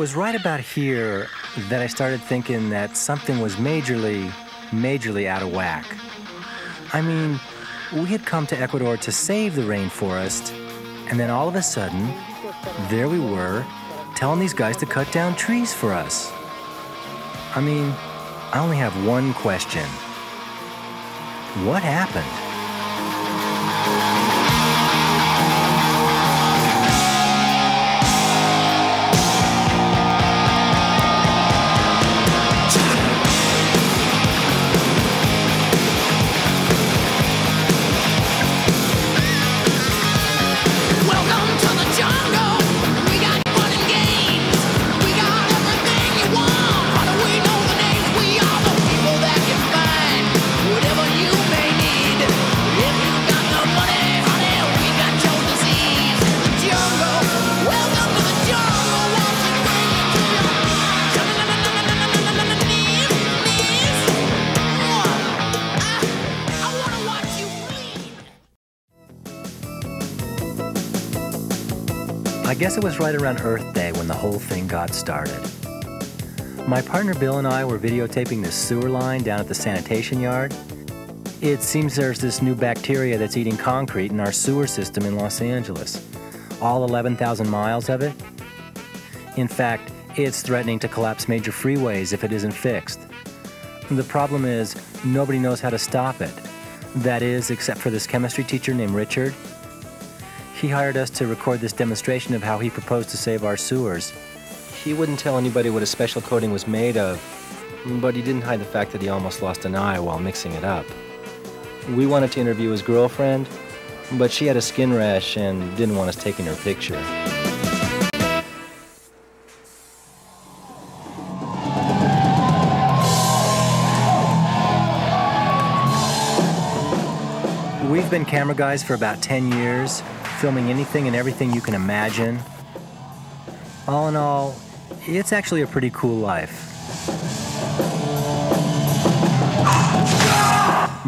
was right about here that I started thinking that something was majorly out of whack. I mean, we had come to Ecuador to save the rainforest, and then all of a sudden, there we were, telling these guys to cut down trees for us. I mean, I only have one question. What happened? I guess it was right around Earth Day when the whole thing got started. My partner Bill and I were videotaping this sewer line down at the sanitation yard. It seems there's this new bacteria that's eating concrete in our sewer system in Los Angeles. All 11,000 miles of it. In fact, it's threatening to collapse major freeways if it isn't fixed. The problem is, nobody knows how to stop it. That is, except for this chemistry teacher named Richard. He hired us to record this demonstration of how he proposed to save our sewers. He wouldn't tell anybody what a special coating was made of, but he didn't hide the fact that he almost lost an eye while mixing it up. We wanted to interview his girlfriend, but she had a skin rash and didn't want us taking her picture. We've been camera guys for about 10 years, filming anything and everything you can imagine. All in all, it's actually a pretty cool life.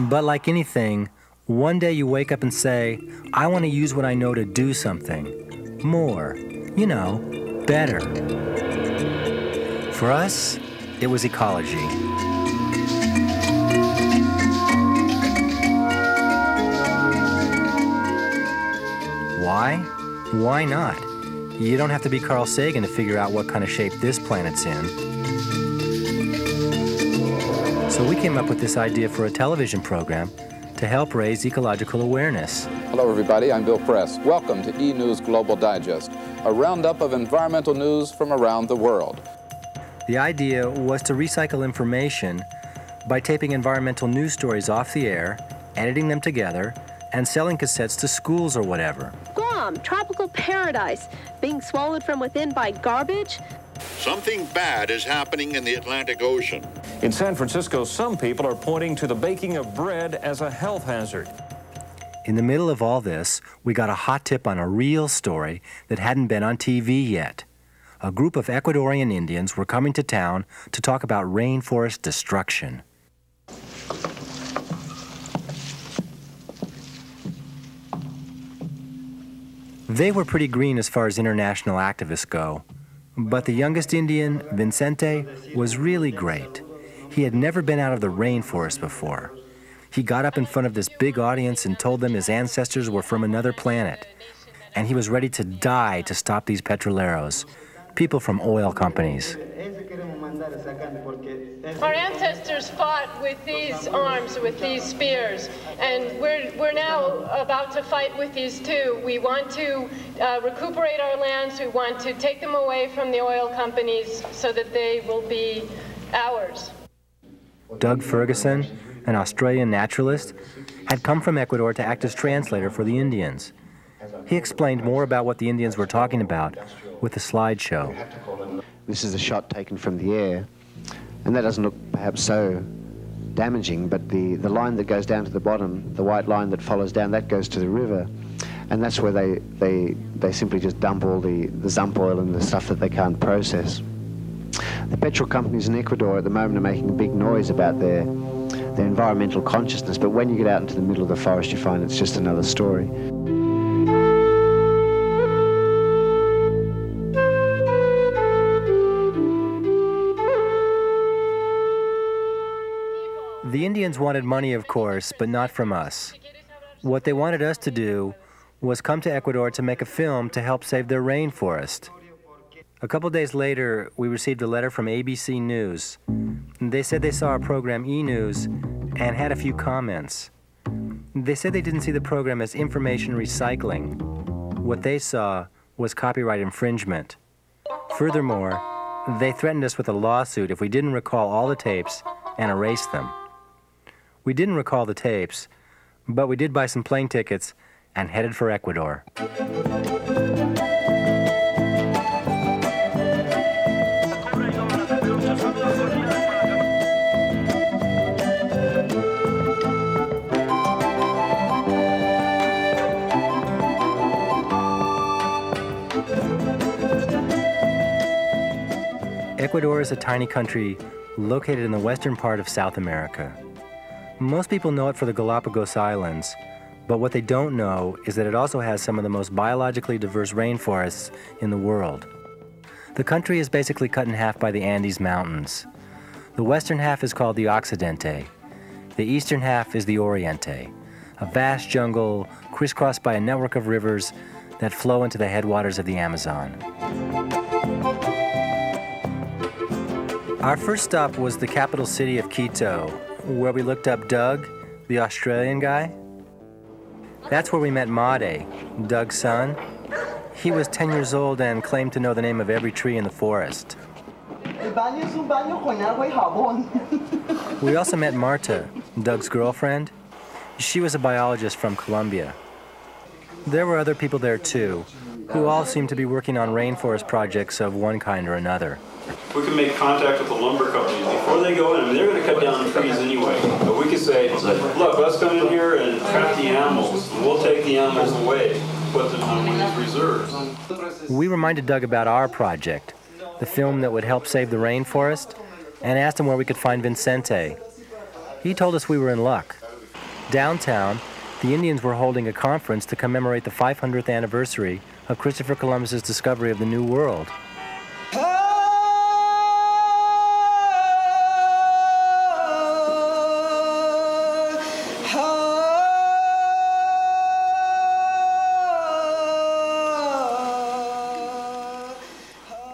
But like anything, one day you wake up and say, I want to use what I know to do something. More. You know, better. For us, it was ecology. Why? Why not? You don't have to be Carl Sagan to figure out what kind of shape this planet's in. So we came up with this idea for a television program to help raise ecological awareness. Hello everybody, I'm Bill Press. Welcome to E-News Global Digest, a roundup of environmental news from around the world. The idea was to recycle information by taping environmental news stories off the air, editing them together, and selling cassettes to schools or whatever. Guam, tropical paradise, being swallowed from within by garbage. Something bad is happening in the Atlantic Ocean. In San Francisco, some people are pointing to the baking of bread as a health hazard. In the middle of all this, we got a hot tip on a real story that hadn't been on TV yet. A group of Ecuadorian Indians were coming to town to talk about rainforest destruction. They were pretty green as far as international activists go. But the youngest Indian, Vicente, was really great. He had never been out of the rainforest before. He got up in front of this big audience and told them his ancestors were from another planet. And he was ready to die to stop these petroleros, people from oil companies. Our ancestors fought with these arms, with these spears, and we're now about to fight with these too. We want to recuperate our lands. We want to take them away from the oil companies so that they will be ours. Doug Ferguson, an Australian naturalist, had come from Ecuador to act as translator for the Indians. He explained more about what the Indians were talking about with a slideshow. This is a shot taken from the air, and that doesn't look perhaps so damaging, but the line that goes down to the bottom, the white line that follows down, that goes to the river, and that's where they simply just dump all the Zump oil and the stuff that they can't process. The petrol companies in Ecuador at the moment are making a big noise about their environmental consciousness, but when you get out into the middle of the forest, you find it's just another story. The Indians wanted money, of course, but not from us. What they wanted us to do was come to Ecuador to make a film to help save their rainforest. A couple days later, we received a letter from ABC News. They said they saw our program E-News and had a few comments. They said they didn't see the program as information recycling. What they saw was copyright infringement. Furthermore, they threatened us with a lawsuit if we didn't recall all the tapes and erase them. We didn't recall the tapes, but we did buy some plane tickets and headed for Ecuador. Ecuador is a tiny country located in the western part of South America. Most people know it for the Galapagos Islands, but what they don't know is that it also has some of the most biologically diverse rainforests in the world. The country is basically cut in half by the Andes Mountains. The western half is called the Occidente. The eastern half is the Oriente, a vast jungle crisscrossed by a network of rivers that flow into the headwaters of the Amazon. Our first stop was the capital city of Quito, where we looked up Doug, the Australian guy. That's where we met Made, Doug's son. He was 10 years old and claimed to know the name of every tree in the forest. We also met Marta, Doug's girlfriend. She was a biologist from Colombia. There were other people there too, who all seemed to be working on rainforest projects of one kind or another. We can make contact with the lumber companies before they go in. I mean, they're going to cut down trees anyway. But we can say, look, let's come in here and trap the animals. And we'll take the animals away, put them on one of these reserves. We reminded Doug about our project, the film that would help save the rainforest, and asked him where we could find Vicente. He told us we were in luck. Downtown, the Indians were holding a conference to commemorate the 500th anniversary of Christopher Columbus's discovery of the New World.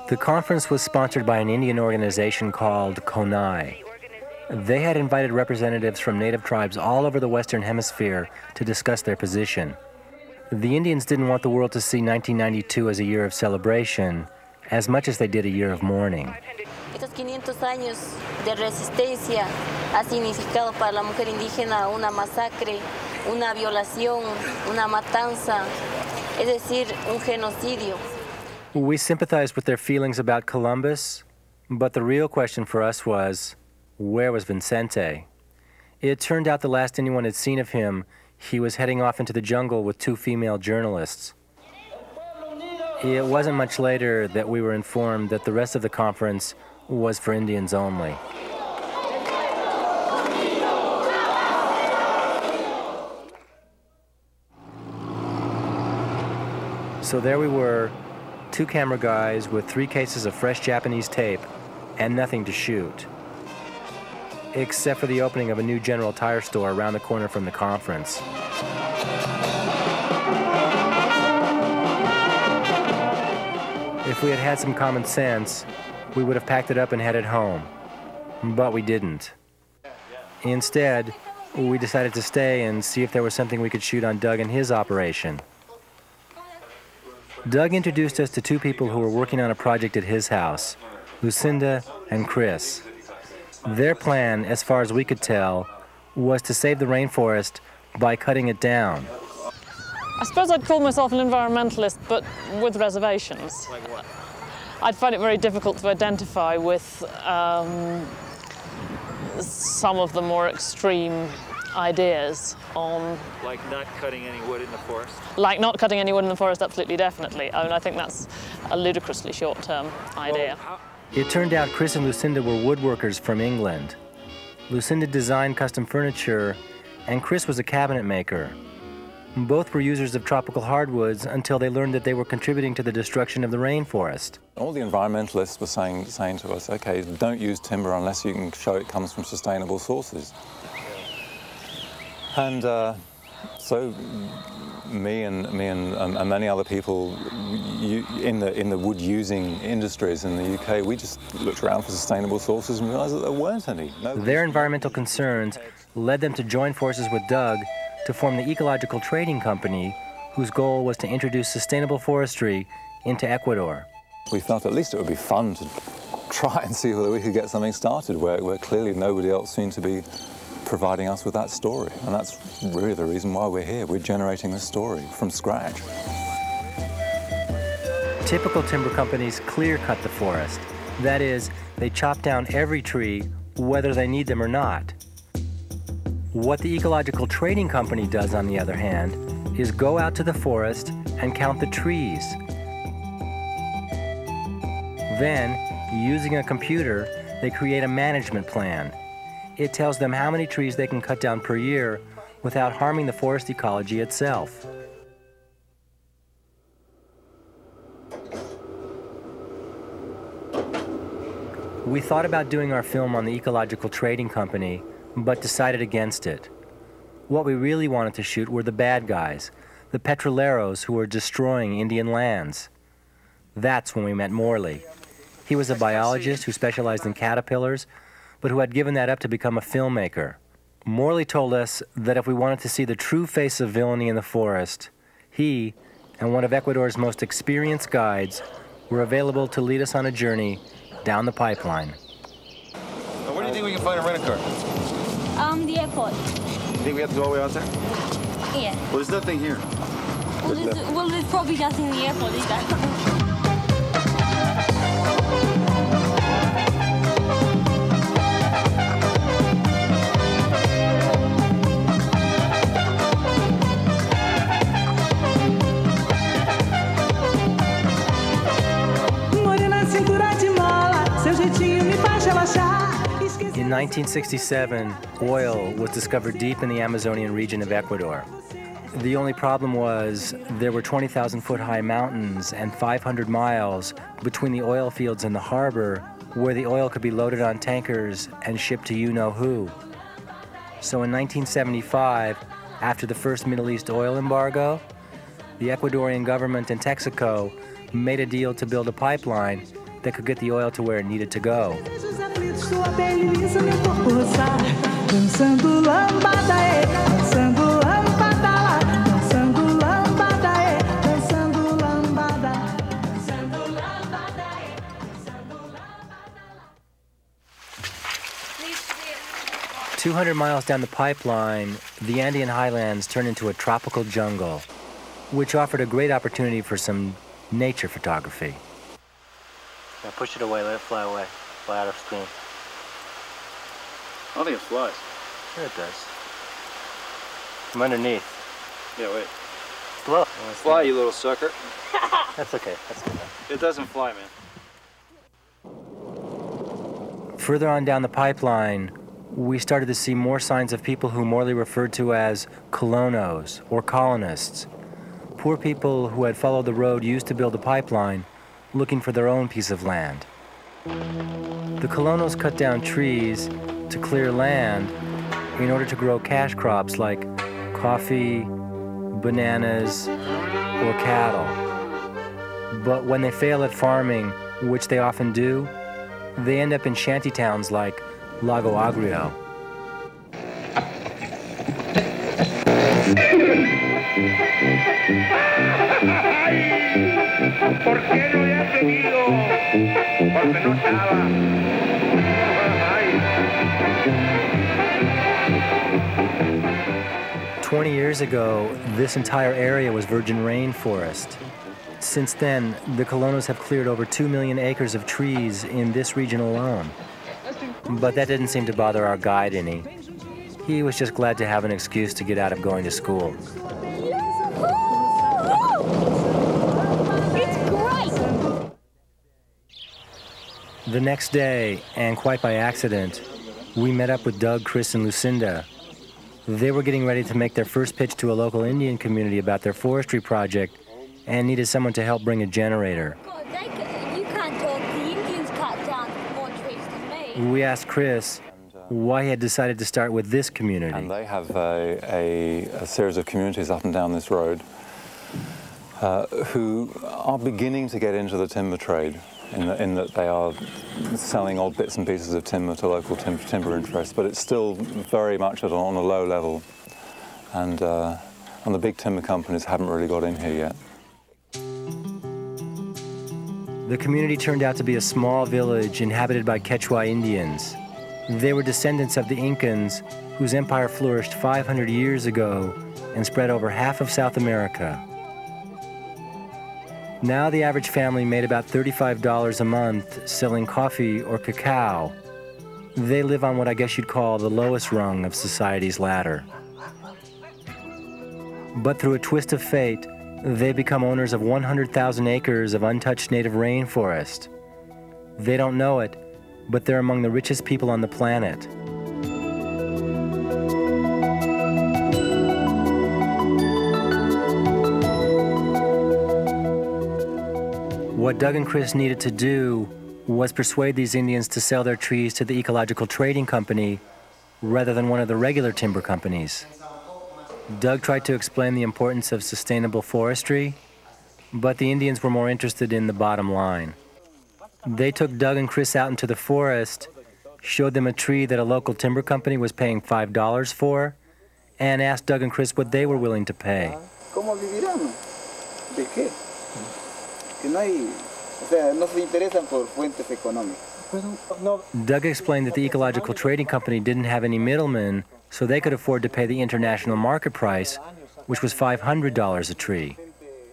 The conference was sponsored by an Indian organization called CONAI. They had invited representatives from native tribes all over the Western Hemisphere to discuss their position. The Indians didn't want the world to see 1992 as a year of celebration, as much as they did a year of mourning. Estos 500 años de resistencia ha significado para la mujer indígena una masacre, una violación, una matanza, es decir, un genocidio. We sympathized with their feelings about Columbus, but the real question for us was, where was Vicente? It turned out the last anyone had seen of him, he was heading off into the jungle with 2 female journalists. It wasn't much later that we were informed that the rest of the conference was for Indians only. So there we were, 2 camera guys with 3 cases of fresh Japanese tape and nothing to shoot, except for the opening of a new General Tire store around the corner from the conference. If we had had some common sense, we would have packed it up and headed home. But we didn't. Instead, we decided to stay and see if there was something we could shoot on Doug and his operation. Doug introduced us to 2 people who were working on a project at his house, Lucinda and Chris. Their plan, as far as we could tell, was to save the rainforest by cutting it down. I suppose I'd call myself an environmentalist, but with reservations. Like what? I'd find it very difficult to identify with some of the more extreme ideas on... Like not cutting any wood in the forest? Like not cutting any wood in the forest, absolutely, definitely. I mean, I think that's a ludicrously short-term idea. It turned out Chris and Lucinda were woodworkers from England. Lucinda designed custom furniture, and Chris was a cabinet maker. Both were users of tropical hardwoods until they learned that they were contributing to the destruction of the rainforest. All the environmentalists were saying to us, okay, don't use timber unless you can show it comes from sustainable sources. And so me and many other people in the wood-using industries in the UK, we just looked around for sustainable sources and realized that there weren't any. Their environmental concerns led them to join forces with Doug to form the Ecological Trading Company, whose goal was to introduce sustainable forestry into Ecuador. We felt at least it would be fun to try and see whether we could get something started where clearly nobody else seemed to be providing us with that story. And that's really the reason why we're here. We're generating this story from scratch. Typical timber companies clear-cut the forest. That is, they chop down every tree, whether they need them or not. What the Ecological Trading Company does, on the other hand, is go out to the forest and count the trees. Then, using a computer, they create a management plan. It tells them how many trees they can cut down per year without harming the forest ecology itself. We thought about doing our film on the Ecological Trading Company, but decided against it. What we really wanted to shoot were the bad guys, the petroleros who were destroying Indian lands. That's when we met Morley. He was a biologist who specialized in caterpillars, but who had given that up to become a filmmaker. Morley told us that if we wanted to see the true face of villainy in the forest, he and one of Ecuador's most experienced guides were available to lead us on a journey down the pipeline. Where do you think we can find a rent-a-car? The airport. You think we have to go all the way out there? Yeah. Well, there's nothing here. Well, there's probably nothing in the airport, is there? 1967, oil was discovered deep in the Amazonian region of Ecuador. The only problem was there were 20,000-foot high mountains and 500 miles between the oil fields and the harbor where the oil could be loaded on tankers and shipped to you-know-who. So in 1975, after the first Middle East oil embargo, the Ecuadorian government and Texaco made a deal to build a pipeline that could get the oil to where it needed to go. "200 miles down the pipeline, the Andean highlands turned into a tropical jungle, which offered a great opportunity for some nature photography. Now push it away, let it fly away, fly out of steam. I don't think it flies. Sure it does. From underneath. Yeah, wait. Blow. Fly, you little sucker. That's okay, that's good. It doesn't fly, man. Further on down the pipeline, we started to see more signs of people who Morley referred to as colonos, or colonists. Poor people who had followed the road used to build a pipeline, looking for their own piece of land. The colonos cut down trees to clear land in order to grow cash crops like coffee, bananas, or cattle. But when they fail at farming, which they often do, they end up in shanty towns like Lago Agrio. ¿Por qué no le has seguido? Porque no estaba. 20 years ago, this entire area was virgin rainforest. Since then, the colonos have cleared over 2 million acres of trees in this region alone. But that didn't seem to bother our guide any. He was just glad to have an excuse to get out of going to school. The next day, and quite by accident, we met up with Doug, Chris, and Lucinda. They were getting ready to make their first pitch to a local Indian community about their forestry project and needed someone to help bring a generator. You can't talk. The Indians cut down more trees than me. We asked Chris why he had decided to start with this community. And they have a series of communities up and down this road who are beginning to get into the timber trade in that they are selling odd bits and pieces of timber to local timber interests, but it's still very much on a low level, and the big timber companies haven't really got in here yet. The community turned out to be a small village inhabited by Quechua Indians. They were descendants of the Incans, whose empire flourished 500 years ago and spread over half of South America. Now the average family made about $35 a month selling coffee or cacao. They live on what I guess you'd call the lowest rung of society's ladder. But through a twist of fate, they become owners of 100,000 acres of untouched native rainforest. They don't know it, but they're among the richest people on the planet. What Doug and Chris needed to do was persuade these Indians to sell their trees to the Ecological Trading Company rather than one of the regular timber companies. Doug tried to explain the importance of sustainable forestry, but the Indians were more interested in the bottom line. They took Doug and Chris out into the forest, showed them a tree that a local timber company was paying $5 for, and asked Doug and Chris what they were willing to pay. ¿Cómo vivirán? ¿De qué? Que no hay, o sea, no se interesan por fuentes económicas. Doug explained that the Ecological Trading Company didn't have any middlemen, so they could afford to pay the international market price, which was $500 a tree.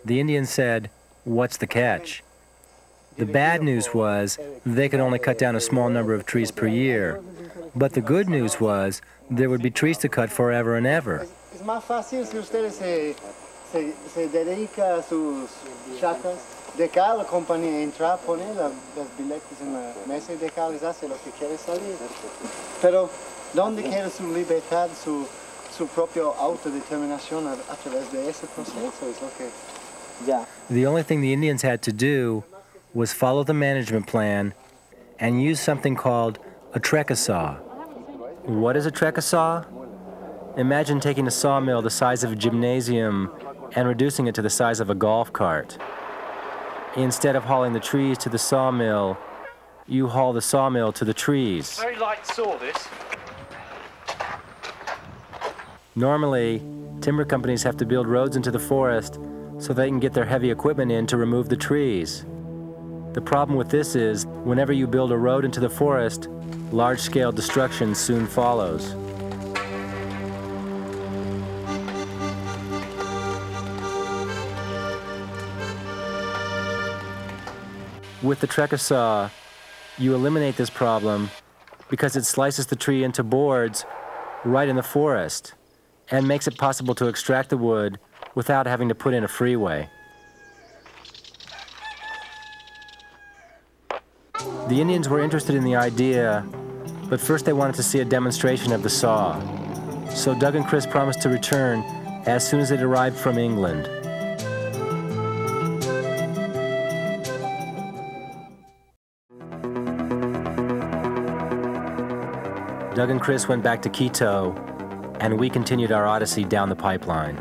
The Indians said, "What's the catch?" The bad news was they could only cut down a small number of trees per year. But the good news was there would be trees to cut forever and ever. Es más fácil si ustedes se dedican a sus chacras, dejar la compañía entrar, poner las billetes en la mesa y dejarles hacer lo que quieren salir. Pero, ¿dónde quiere su libertad, su propia autodeterminación a través de ese proceso? Es lo que ya. The only thing the Indians had to do was follow the management plan and use something called a trecasaw. What is a trecasaw? Imagine taking a sawmill the size of a gymnasium and reducing it to the size of a golf cart. Instead of hauling the trees to the sawmill, you haul the sawmill to the trees. Very light saw, this. Normally, timber companies have to build roads into the forest so they can get their heavy equipment in to remove the trees. The problem with this is, whenever you build a road into the forest, large-scale destruction soon follows. With the trecasaw, you eliminate this problem because it slices the tree into boards right in the forest and makes it possible to extract the wood without having to put in a freeway. The Indians were interested in the idea, but first they wanted to see a demonstration of the saw. So Doug and Chris promised to return as soon as it arrived from England. Doug and Chris went back to Quito, and we continued our odyssey down the pipeline.